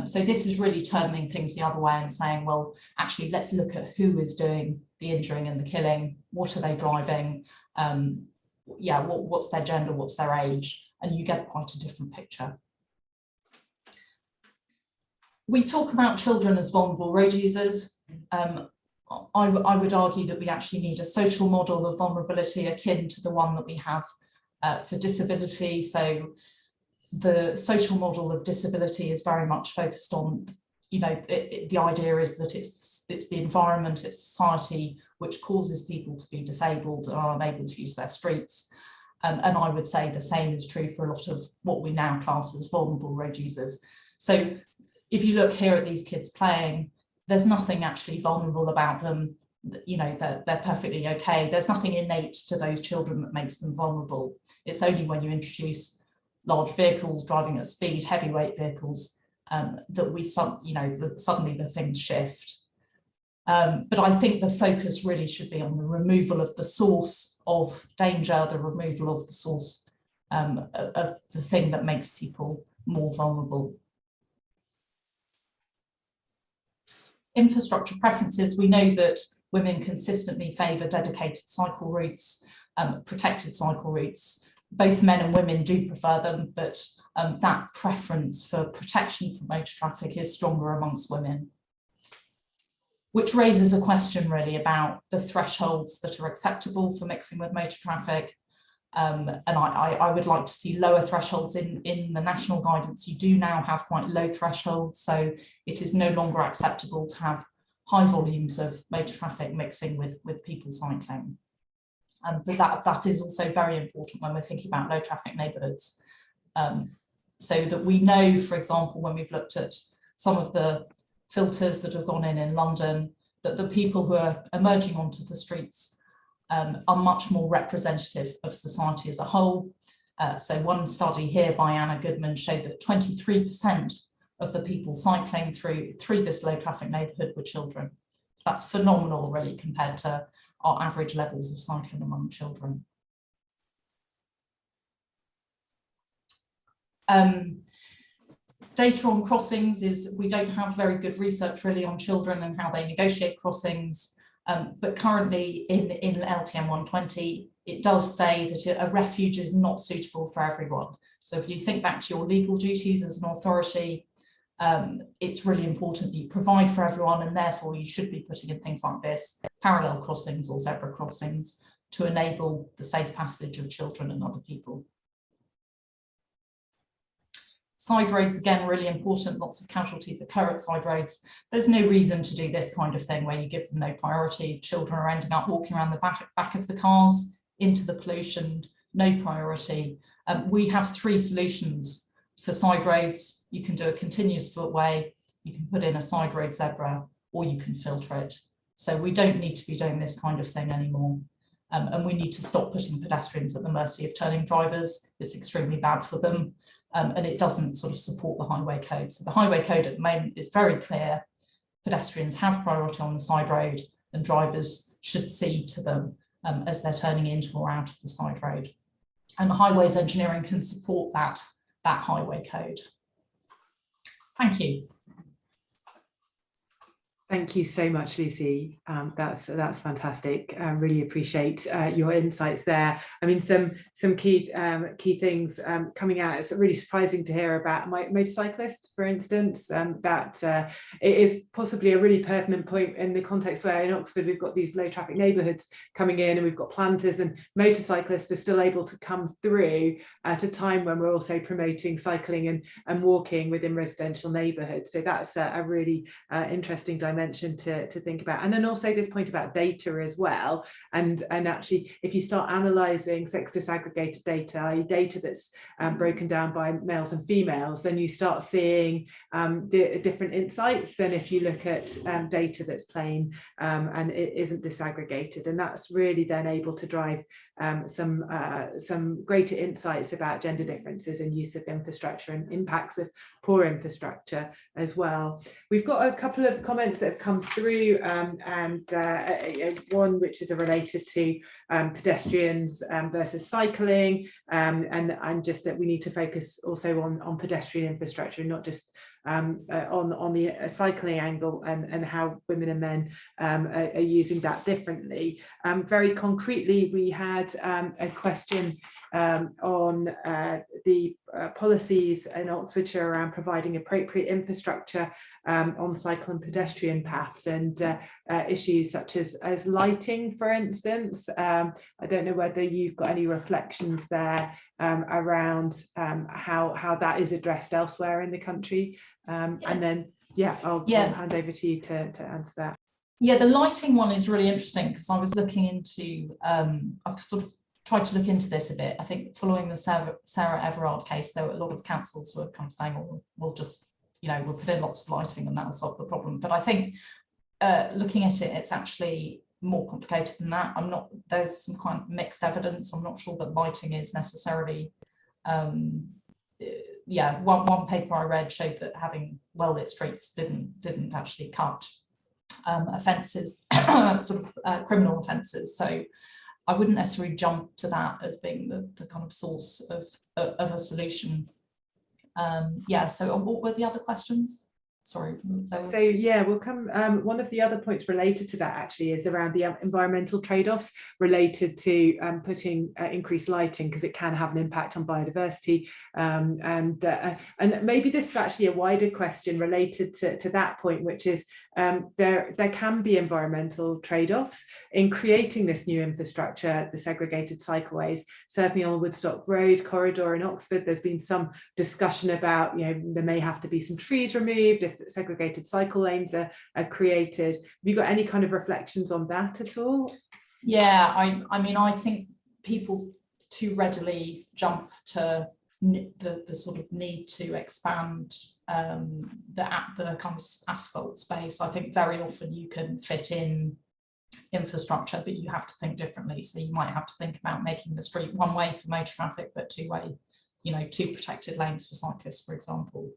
So this is really turning things the other way and saying, well, actually, let's look at who is doing the injuring and the killing. What are they driving? What's their gender? What's their age? And you get quite a different picture. We talk about children as vulnerable road users. I would argue that we actually need a social model of vulnerability akin to the one that we have for disability. So the social model of disability is very much focused on, the idea is that it's the environment, it's society which causes people to be disabled and are unable to use their streets. And I would say the same is true for a lot of what we now class as vulnerable road users. So if you look here at these kids playing, there's nothing actually vulnerable about them. They're perfectly okay. There's nothing innate to those children that makes them vulnerable. It's only when you introduce large vehicles driving at speed, heavyweight vehicles, that suddenly the things shift. But I think the focus really should be on the removal of the source of danger, the removal of the source of the thing that makes people more vulnerable. Infrastructure preferences, we know that women consistently favour dedicated cycle routes, protected cycle routes. Both men and women do prefer them, but that preference for protection from motor traffic is stronger amongst women. Which raises a question really about the thresholds that are acceptable for mixing with motor traffic. And I would like to see lower thresholds in the national guidance. You do now have quite low thresholds, so it is no longer acceptable to have high volumes of motor traffic mixing with people cycling. But that is also very important when we're thinking about low traffic neighbourhoods. So that we know, for example, when we've looked at some of the filters that have gone in London, that the people who are emerging onto the streets are much more representative of society as a whole. So one study here by Anna Goodman showed that 23% of the people cycling through this low traffic neighbourhood were children. So that's phenomenal really compared to our average levels of cycling among children. Data on crossings is, we don't have very good research really on children and how they negotiate crossings, but currently in LTM 120, it does say that a refuge is not suitable for everyone. So if you think back to your legal duties as an authority, it's really important that you provide for everyone, and therefore you should be putting in things like this, parallel crossings or zebra crossings, to enable the safe passage of children and other people. Side roads, again, really important. Lots of casualties occur at side roads. There's no reason to do this kind of thing where you give them no priority. Children are ending up walking around the back of the cars into the pollution, no priority. We have 3 solutions for side roads. You can do a continuous footway, you can put in a side road zebra, or you can filter it. So we don't need to be doing this kind of thing anymore. And we need to stop putting pedestrians at the mercy of turning drivers. It's extremely bad for them. And it doesn't sort of support the highway code. So the highway code at the moment is very clear. Pedestrians have priority on the side road, and drivers should see to them as they're turning into or out of the side road. And highways engineering can support that highway code. Thank you. Thank you so much, Lucy. That's fantastic. Really appreciate your insights there. I mean, some key things coming out. It's really surprising to hear about motorcyclists, for instance. That it is possibly a really pertinent point in the context where in Oxford we've got these low traffic neighbourhoods coming in, and we've got planters, and motorcyclists are still able to come through at a time when we're also promoting cycling and walking within residential neighbourhoods. So that's a really interesting dimension to think about. And then also this point about data as well, and actually if you start analysing sex disaggregated data, i.e. data that's broken down by males and females, then you start seeing different insights than if you look at data that's plain and it isn't disaggregated, and that's really then able to drive some greater insights about gender differences in use of infrastructure and impacts of poor infrastructure as well. We've got a couple of comments that have come through, and one which is related to pedestrians versus cycling, and just that we need to focus also on pedestrian infrastructure, not just on the cycling angle, and how women and men are using that differently. Very concretely, we had a question on the policies in Oxfordshire around providing appropriate infrastructure on cycle and pedestrian paths, and issues such as lighting, for instance. I don't know whether you've got any reflections there around how that is addressed elsewhere in the country. And then, I'll hand over to you to answer that. Yeah, the lighting one is really interesting, because I was looking into, I've sort of tried to look into this a bit. I think following the Sarah Everard case, there were a lot of councils were kind of saying, oh, we'll just, we'll put in lots of lighting and that'll solve the problem. But I think looking at it, it's actually more complicated than that. There's some kind of mixed evidence. I'm not sure that lighting is necessarily, one paper I read showed that having well-lit streets didn't actually cut offences, sort of criminal offences. So I wouldn't necessarily jump to that as being the kind of source of a solution. So what were the other questions? Sorry. So we'll come. One of the other points related to that actually is around the environmental trade-offs related to putting increased lighting, because it can have an impact on biodiversity, and maybe this is actually a wider question related to that point, which is there can be environmental trade-offs in creating this new infrastructure, the segregated cycleways. Certainly on the Woodstock Road corridor in Oxford, there's been some discussion about, there may have to be some trees removed if segregated cycle lanes are created. Have you got any kind of reflections on that at all? Yeah, I mean, I think people too readily jump to the sort of need to expand the kind of asphalt space. I think very often you can fit in infrastructure, but you have to think differently. So you might have to think about making the street one way for motor traffic, but two way, two protected lanes for cyclists, for example.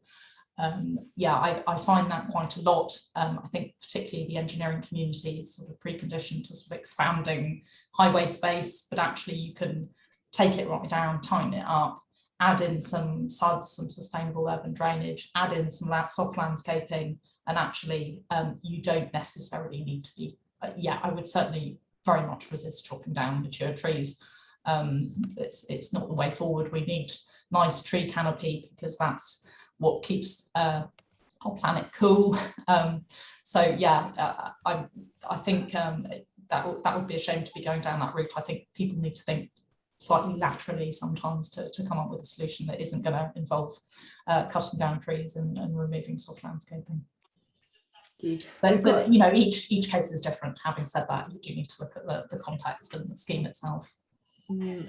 I find that quite a lot. I think particularly the engineering community is sort of preconditioned to sort of expanding highway space, but actually you can take it right down, tighten it up, add in some SUDs, some sustainable urban drainage, add in some soft landscaping, and actually you don't necessarily need to be, I would certainly very much resist chopping down mature trees. It's not the way forward. We need nice tree canopy, because that's what keeps our planet cool. I think that would be a shame to be going down that route. I think people need to think slightly laterally sometimes to come up with a solution that isn't going to involve cutting down trees and removing soft landscaping. But each case is different. Having said that, you do need to look at the context and the scheme itself.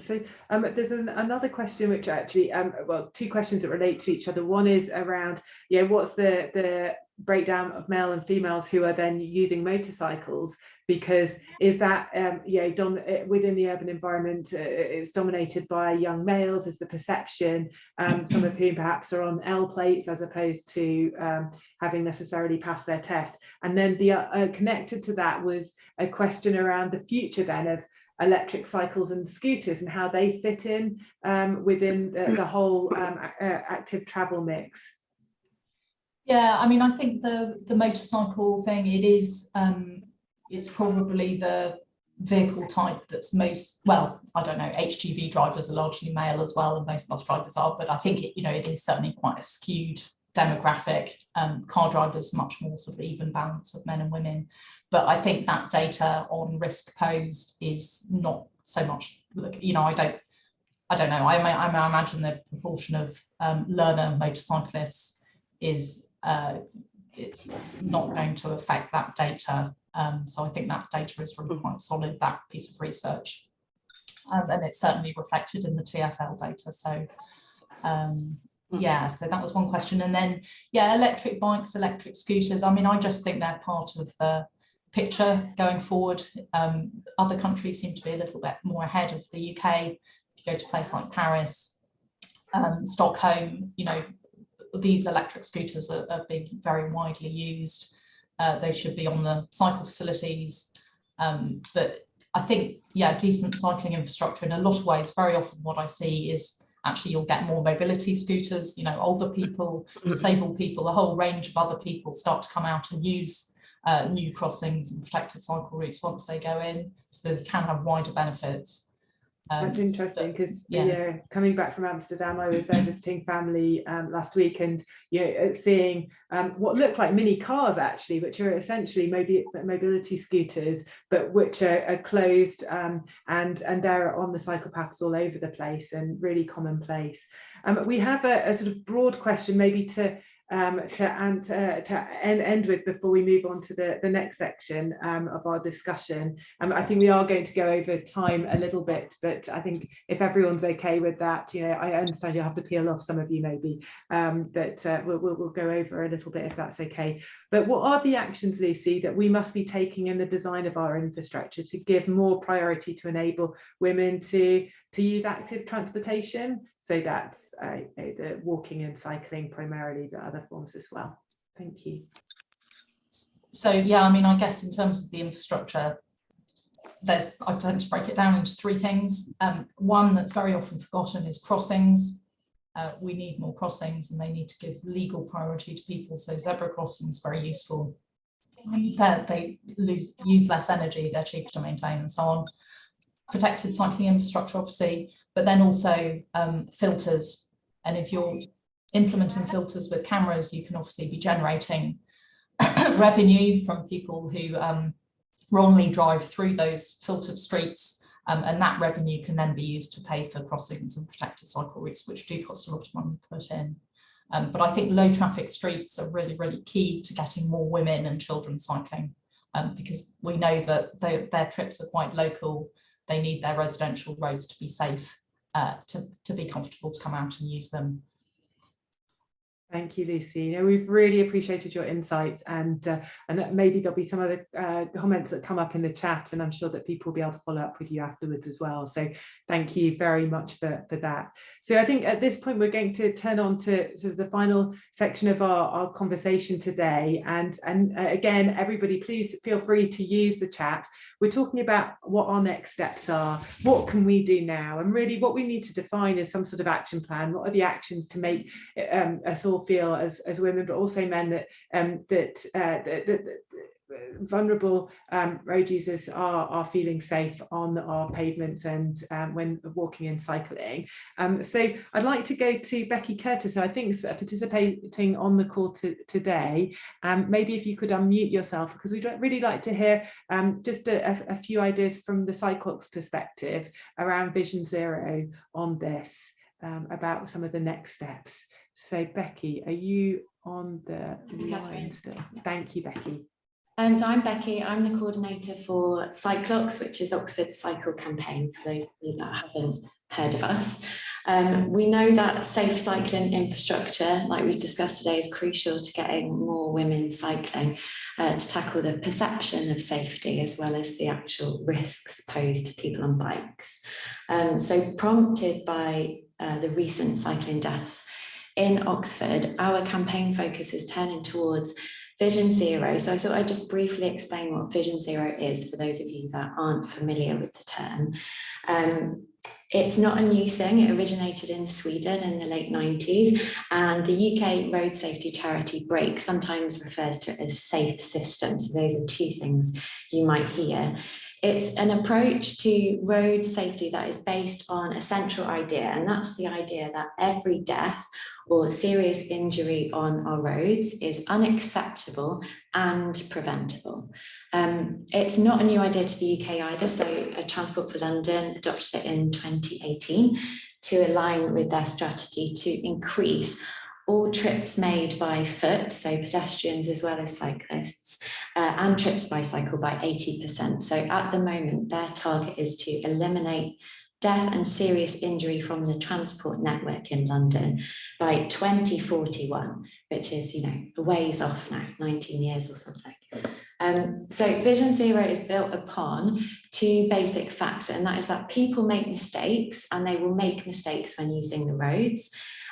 So there's another question which actually, well, two questions that relate to each other. One is around, what's the breakdown of male and females who are then using motorcycles, because is that within the urban environment it's dominated by young males, is the perception, some of whom perhaps are on L plates as opposed to having necessarily passed their test. And then the connected to that was a question around the future then of electric cycles and scooters and how they fit in within the whole active travel mix. Yeah, I mean, I think the motorcycle thing, it is, it's probably the vehicle type that's most, well, I don't know, HGV drivers are largely male as well, and most bus drivers are, but I think it, it is certainly quite a skewed demographic. Car drivers much more sort of even balance of men and women, but I think that data on risk posed is not so much, I don't know, I imagine the proportion of learner motorcyclists is it's not going to affect that data. So I think that data is really quite solid, that piece of research. And it's certainly reflected in the TfL data. So yeah, so that was one question. And then, yeah, electric bikes, electric scooters. I mean, I just think they're part of the picture going forward. Other countries seem to be a little bit more ahead of the UK. If you go to a place like Paris, Stockholm, these electric scooters are being very widely used. They should be on the cycle facilities. But I think, yeah, decent cycling infrastructure in a lot of ways, very often what I see is actually you'll get more mobility scooters, older people, disabled people, a whole range of other people start to come out and use new crossings and protected cycle routes once they go in, so they can have wider benefits. That's interesting because coming back from Amsterdam, I was there visiting family last week, and seeing what look like mini cars actually, which are essentially mobility scooters, but which are closed and they're on the cycle paths all over the place and really commonplace. We have a sort of broad question maybe to end with before we move on to the next section of our discussion. I think we are going to go over time a little bit, but I think if everyone's okay with that, I understand you'll have to peel off some of you maybe, but we'll go over a little bit if that's okay. But what are the actions, Lucy, that we must be taking in the design of our infrastructure to give more priority to enable women to use active transportation? So that's the walking and cycling primarily, but other forms as well. Thank you. So yeah, I mean, I guess in terms of the infrastructure, I tend to break it down into three things. One that's very often forgotten is crossings. We need more crossings, and they need to give legal priority to people. So zebra crossings are very useful. They use less energy, they're cheaper to maintain, and so on. Protected cycling infrastructure, obviously, but then also filters. And if you're implementing filters with cameras, you can obviously be generating revenue from people who wrongly drive through those filtered streets, and that revenue can then be used to pay for crossings and protected cycle routes, which do cost a lot of money to put in. But I think low traffic streets are really, really key to getting more women and children cycling, because we know that their trips are quite local. They need their residential roads to be safe, to be comfortable to come out and use them. Thank you, Lucy. We've really appreciated your insights, and maybe there'll be some other comments that come up in the chat, and I'm sure that people will be able to follow up with you afterwards as well. So thank you very much for that. So I think at this point we're going to turn on to sort of the final section of our conversation today. And again, everybody, please feel free to use the chat. We're talking about what our next steps are, what can we do now, and really what we need to define is some sort of action plan. What are the actions to make us all feel as women, but also men, that vulnerable road users are feeling safe on our pavements and when walking and cycling. So I'd like to go to Becky Curtis, who I think is participating on the call today. Maybe if you could unmute yourself, because we'd really like to hear just a few ideas from the Cyclops perspective around Vision Zero on this, about some of the next steps. So Becky, are you on the line still? Thank you, Becky. So I'm Becky, I'm the coordinator for Cyclox, which is Oxford's cycle campaign, for those of you that haven't heard of us. We know that safe cycling infrastructure, like we've discussed today, is crucial to getting more women cycling to tackle the perception of safety as well as the actual risks posed to people on bikes. So prompted by the recent cycling deaths in Oxford, our campaign focus is turning towards Vision Zero. So I thought I'd just briefly explain what Vision Zero is for those of you that aren't familiar with the term. It's not a new thing. It originated in Sweden in the late 90s, and the UK road safety charity BRAKE sometimes refers to it as safe systems. So those are two things you might hear. It's an approach to road safety that is based on a central idea, and that's the idea that every death or serious injury on our roads is unacceptable and preventable. It's not a new idea to the UK either, so Transport for London adopted it in 2018 to align with their strategy to increase all trips made by foot, so pedestrians as well as cyclists, and trips by cycle by 80%. So at the moment, their target is to eliminate death and serious injury from the transport network in London by 2041, which is, a ways off now, 19 years or something. So Vision Zero is built upon two basic facts, and that is that people make mistakes, and they will make mistakes when using the roads,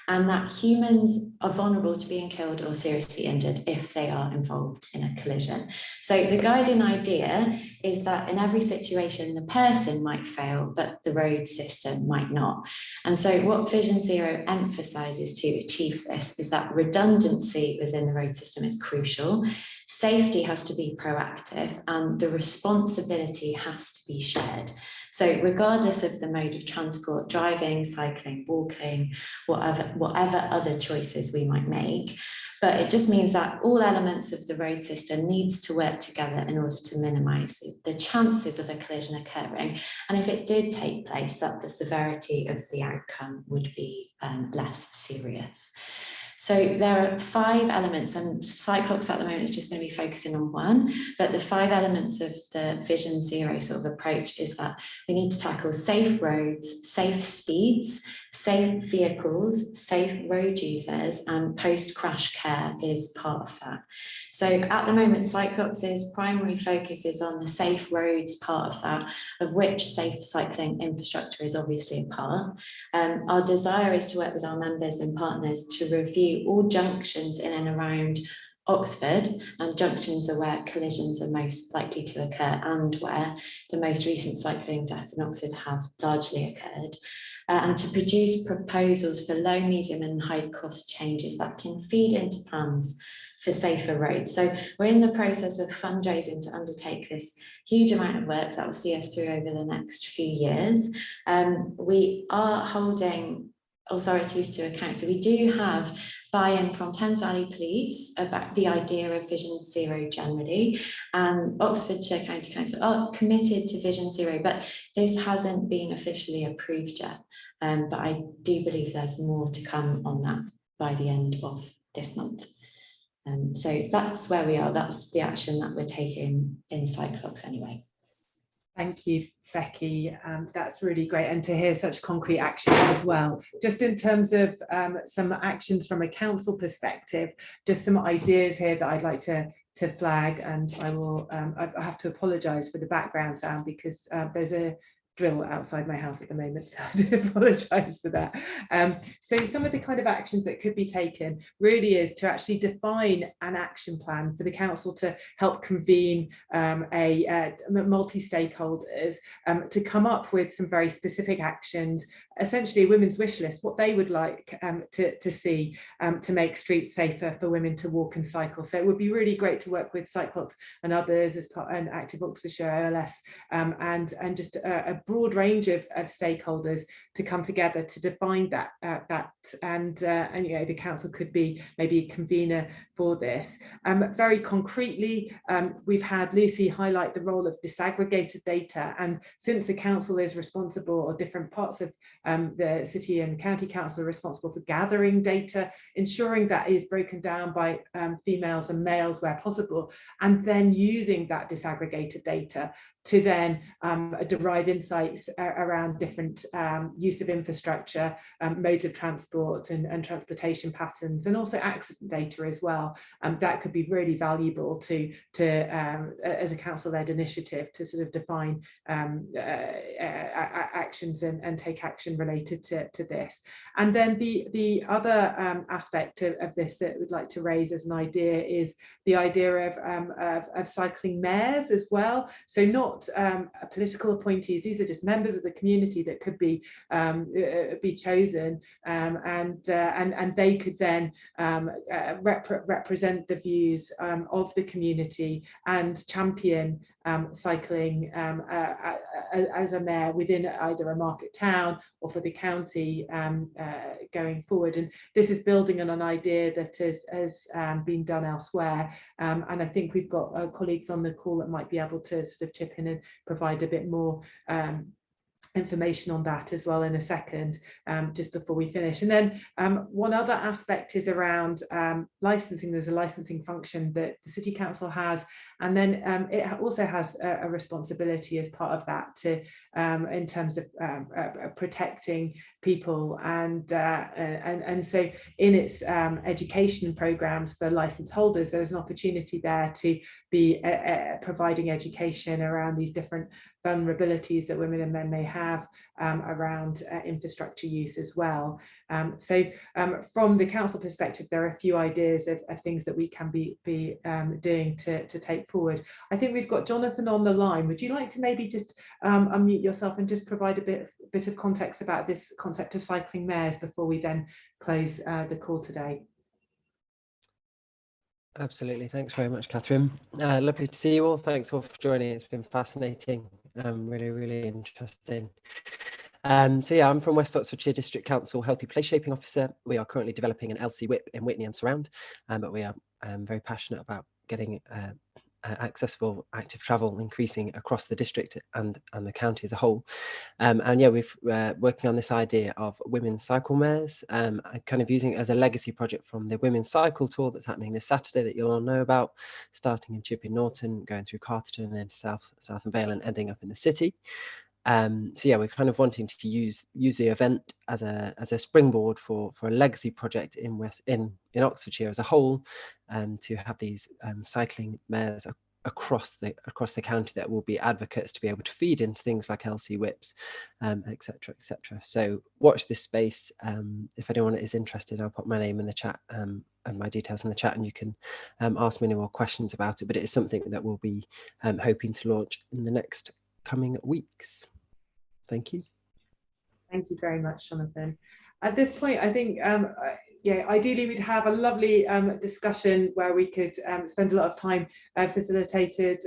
and that humans are vulnerable to being killed or seriously injured if they are involved in a collision. So the guiding idea is that in every situation, the person might fail, but the road system might not. And so what Vision Zero emphasises to achieve this is that redundancy within the road system is crucial. Safety has to be proactive, and the responsibility has to be shared. So regardless of the mode of transport, driving, cycling, walking, whatever other choices we might make, but it just means that all elements of the road system needs to work together in order to minimise the chances of a collision occurring. And if it did take place, that the severity of the outcome would be less serious. So there are 5 elements, and Cyclox at the moment is just going to be focusing on one, but the 5 elements of the Vision Zero sort of approach is that we need to tackle safe roads, safe speeds, safe vehicles, safe road users, and post-crash care is part of that. So at the moment, Cyclox's primary focus is on the safe roads part of that, of which safe cycling infrastructure is obviously a part. Our desire is to work with our members and partners to review all junctions in and around Oxford, and junctions are where collisions are most likely to occur and where the most recent cycling deaths in Oxford have largely occurred, and to produce proposals for low, medium and high cost changes that can feed into plans for safer roads. So we're in the process of fundraising to undertake this huge amount of work that will see us through over the next few years. We are holding authorities to account. So we do have buy-in from Thames Valley Police about the idea of Vision Zero generally, and Oxfordshire County Council are committed to Vision Zero, but this hasn't been officially approved yet. But I do believe there's more to come on that by the end of this month. So that's where we are. That's the action that we're taking in Cyclox anyway. Thank you, Becky. That's really great, and to hear such concrete actions as well. Just in terms of some actions from a council perspective, just some ideas here that I'd like to flag, and I will I have to apologise for the background sound because there's a drill outside my house at the moment, so I do apologise for that. So some of the kind of actions that could be taken really is to actually define an action plan for the council to help convene multi-stakeholders to come up with some very specific actions, essentially a women's wish list, what they would like to see to make streets safer for women to walk and cycle. So it would be really great to work with Cyclox and others as part and Active Oxfordshire OLS and just a broad range of stakeholders to come together to define that, and you know, the council could be maybe a convener for this. Very concretely, we've had Lucy highlight the role of disaggregated data, and since the council is responsible, or different parts of the city and county council are responsible for gathering data, ensuring that is broken down by females and males where possible, and then using that disaggregated data to then derive insights around different use of infrastructure, modes of transport and transportation patterns, and also accident data as well. That could be really valuable to as a council-led initiative to sort of define actions and take action related to this. And then the other aspect of this that we'd like to raise as an idea is the idea of cycling mayors as well. So not political appointees, these are just members of the community that could be chosen, and they could then represent the views of the community and champion cycling as a mayor within either a market town or for the county going forward. And this is building on an idea that has been done elsewhere, and I think we've got colleagues on the call that might be able to sort of chip in and provide a bit more information on that as well in a second, just before we finish. And then one other aspect is around licensing. There's a licensing function that the City Council has, and then it also has a responsibility as part of that to in terms of protecting people, and so in its education programs for license holders, there's an opportunity there to be providing education around these different vulnerabilities that women and men may have around infrastructure use as well. So from the council perspective, there are a few ideas of things that we can be doing to take forward. I think we've got Jonathan on the line. Would you like to maybe just unmute yourself and just provide a bit of context about this concept of cycling mayors before we then close the call today? Absolutely. Thanks very much, Catherine. Lovely to see you all. Thanks all for joining. It's been fascinating. Really interesting. So yeah, I'm from West Oxfordshire District Council, Healthy Place Shaping Officer. We are currently developing an LC whip in Witney and surround, but we are very passionate about getting accessible active travel increasing across the district and the county as a whole. And yeah, we've working on this idea of women's cycle mayors, kind of using it as a legacy project from the Women's Cycle Tour that's happening this Saturday that you'll all know about, starting in Chipping Norton, going through Carterton and South and Vale and ending up in the city. So yeah, we're kind of wanting to use the event as a springboard for a legacy project in Oxfordshire as a whole, to have these cycling mayors across the county that will be advocates to be able to feed into things like LC whips, etc. So watch this space. If anyone is interested, I'll put my name in the chat and my details in the chat, and you can ask me any more questions about it. But it is something that we'll be hoping to launch in the next coming weeks. Thank you. Thank you very much, Jonathan. At this point, I think, yeah, ideally we'd have a lovely discussion where we could spend a lot of time facilitated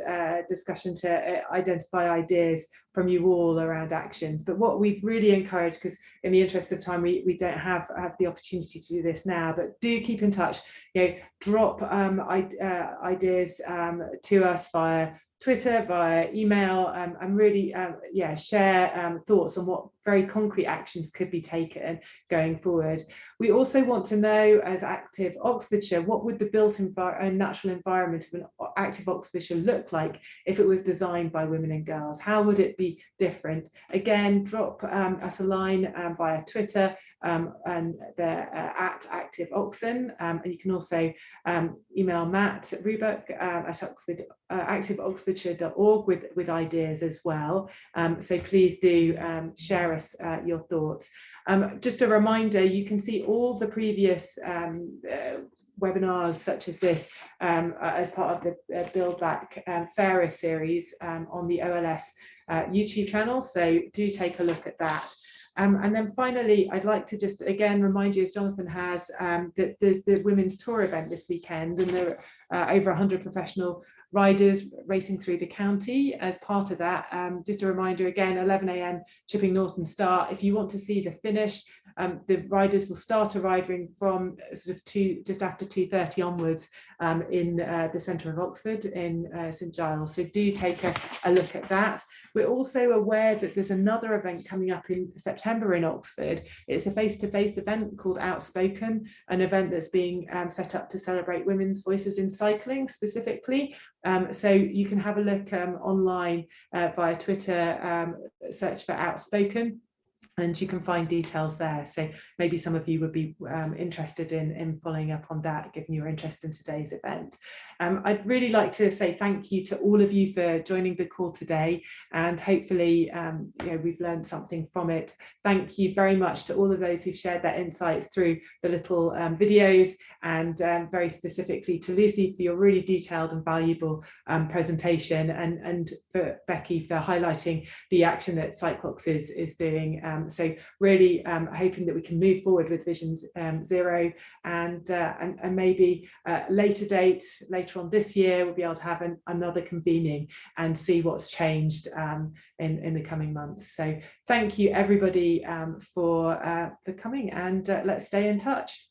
discussion to identify ideas from you all around actions. But what we've really encouraged, because in the interest of time, we don't have the opportunity to do this now, but do keep in touch. You know, drop ideas to us via Twitter, via email, and really yeah, share thoughts on what very concrete actions could be taken going forward. We also want to know, as Active Oxfordshire, what would the built natural environment of an Active Oxfordshire look like if it was designed by women and girls? How would it be different? Again, drop us a line via Twitter and they're at Active Oxen, and you can also email Matt Rubuck at activeoxfordshire.org with ideas as well. So please do share us your thoughts. Just a reminder, you can see all the previous webinars such as this as part of the Build Back Fairer series on the OLS YouTube channel, so do take a look at that. And then finally, I'd like to just again remind you, as Jonathan has, that there's the Women's Tour event this weekend, and there are over 100 professional riders racing through the county. As part of that, just a reminder again, 11 AM Chipping Norton start. If you want to see the finish, the riders will start arriving from sort of just after 2:30 onwards in the centre of Oxford in St Giles. So do take a look at that. We're also aware that there's another event coming up in September in Oxford. It's a face-to-face event called Outspoken, an event that's being set up to celebrate women's voices in cycling specifically. So you can have a look online via Twitter, search for Outspoken, and you can find details there. So maybe some of you would be interested in following up on that, given your interest in today's event. I'd really like to say thank you to all of you for joining the call today, and hopefully we've learned something from it. Thank you very much to all of those who've shared their insights through the little videos, and very specifically to Lucy for your really detailed and valuable presentation, and for Becky for highlighting the action that Cyclox is doing. So really hoping that we can move forward with Vision Zero, and maybe later on this year we'll be able to have another convening and see what's changed in the coming months. So thank you everybody for coming, and let's stay in touch.